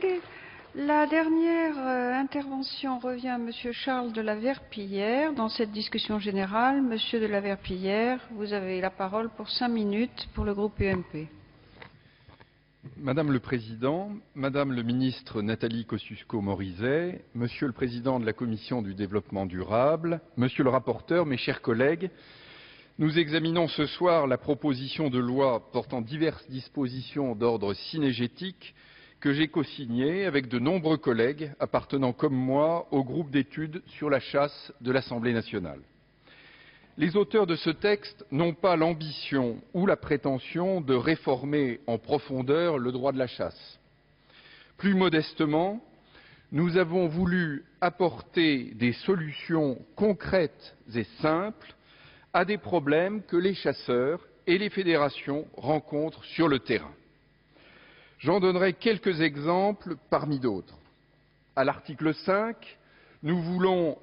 collègues, la dernière intervention revient à Monsieur Charles de la Verpillière dans cette discussion générale. Monsieur de la Verpillière, vous avez la parole pour 5 minutes pour le groupe UMP. Madame le Président, Madame le Ministre Nathalie Kosciusko-Morizet, Monsieur le Président de la Commission du Développement durable, Monsieur le rapporteur, mes chers collègues, nous examinons ce soir la proposition de loi portant diverses dispositions d'ordre cynégétique que j'ai co-signée avec de nombreux collègues appartenant comme moi au groupe d'études sur la chasse de l'Assemblée nationale. Les auteurs de ce texte n'ont pas l'ambition ou la prétention de réformer en profondeur le droit de la chasse. Plus modestement, nous avons voulu apporter des solutions concrètes et simples à des problèmes que les chasseurs et les fédérations rencontrent sur le terrain. J'en donnerai quelques exemples parmi d'autres. À l'article 5, nous voulons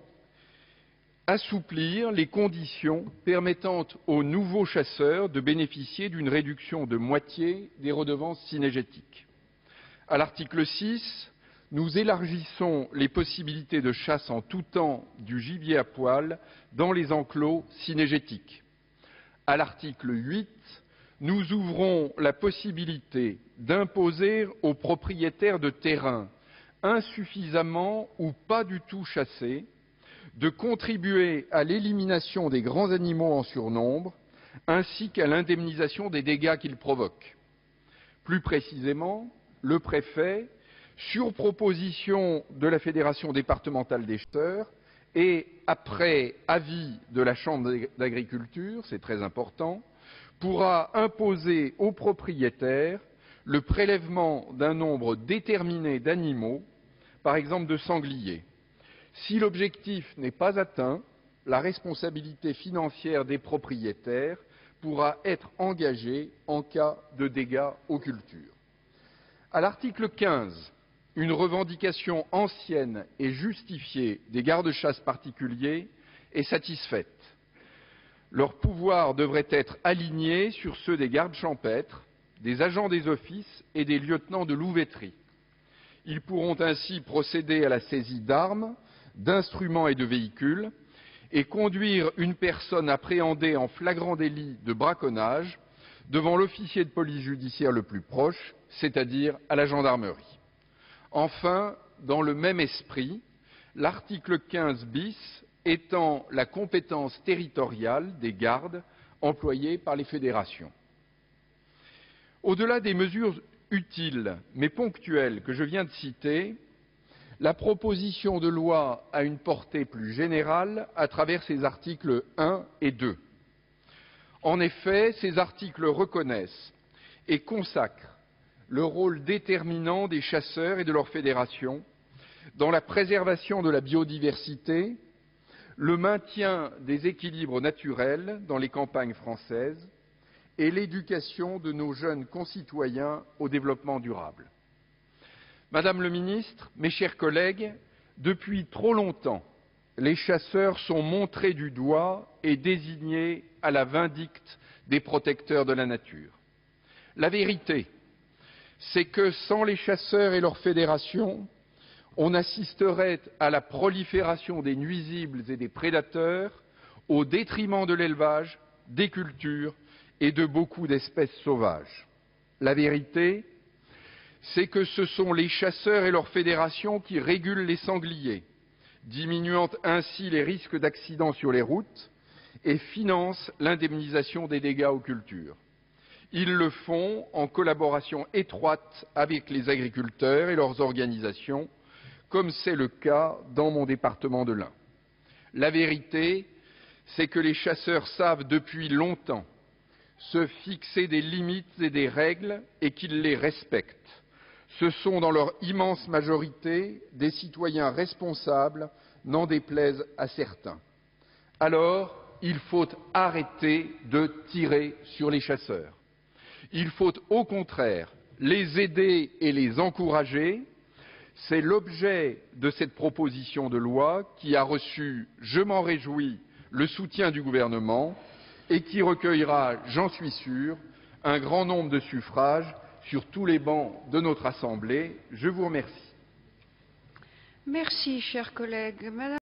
assouplir les conditions permettant aux nouveaux chasseurs de bénéficier d'une réduction de moitié des redevances cynégétiques. À l'article 6, nous élargissons les possibilités de chasse en tout temps du gibier à poil dans les enclos cynégétiques. À l'article 8, nous ouvrons la possibilité d'imposer aux propriétaires de terrains insuffisamment ou pas du tout chassés de contribuer à l'élimination des grands animaux en surnombre, ainsi qu'à l'indemnisation des dégâts qu'ils provoquent. Plus précisément, le préfet, sur proposition de la Fédération départementale des chasseurs et après avis de la Chambre d'agriculture, c'est très important, pourra imposer aux propriétaires le prélèvement d'un nombre déterminé d'animaux, par exemple de sangliers. Si l'objectif n'est pas atteint, la responsabilité financière des propriétaires pourra être engagée en cas de dégâts aux cultures. À l'article 15, une revendication ancienne et justifiée des gardes-chasse particuliers est satisfaite. Leurs pouvoirs devraient être alignés sur ceux des gardes champêtres, des agents des offices et des lieutenants de louveterie. Ils pourront ainsi procéder à la saisie d'armes, d'instruments et de véhicules et conduire une personne appréhendée en flagrant délit de braconnage devant l'officier de police judiciaire le plus proche, c'est-à-dire à la gendarmerie. Enfin, dans le même esprit, l'article 15 bis étend la compétence territoriale des gardes employés par les fédérations. Au-delà des mesures utiles mais ponctuelles que je viens de citer, la proposition de loi a une portée plus générale à travers ses articles 1 et 2. En effet, ces articles reconnaissent et consacrent le rôle déterminant des chasseurs et de leurs fédérations dans la préservation de la biodiversité, le maintien des équilibres naturels dans les campagnes françaises et l'éducation de nos jeunes concitoyens au développement durable. Madame le Ministre, mes chers collègues, depuis trop longtemps, les chasseurs sont montrés du doigt et désignés à la vindicte des protecteurs de la nature. La vérité, c'est que sans les chasseurs et leurs fédérations, on assisterait à la prolifération des nuisibles et des prédateurs au détriment de l'élevage, des cultures et de beaucoup d'espèces sauvages. La vérité, c'est que ce sont les chasseurs et leurs fédérations qui régulent les sangliers, diminuant ainsi les risques d'accidents sur les routes et financent l'indemnisation des dégâts aux cultures. Ils le font en collaboration étroite avec les agriculteurs et leurs organisations, comme c'est le cas dans mon département de l'Ain. La vérité, c'est que les chasseurs savent depuis longtemps se fixer des limites et des règles et qu'ils les respectent. Ce sont dans leur immense majorité des citoyens responsables, n'en déplaise à certains. Alors, il faut arrêter de tirer sur les chasseurs. Il faut au contraire les aider et les encourager. C'est l'objet de cette proposition de loi qui a reçu, je m'en réjouis, le soutien du gouvernement et qui recueillera, j'en suis sûr, un grand nombre de suffrages sur tous les bancs de notre Assemblée. Je vous remercie. Merci, chers collègues. Madame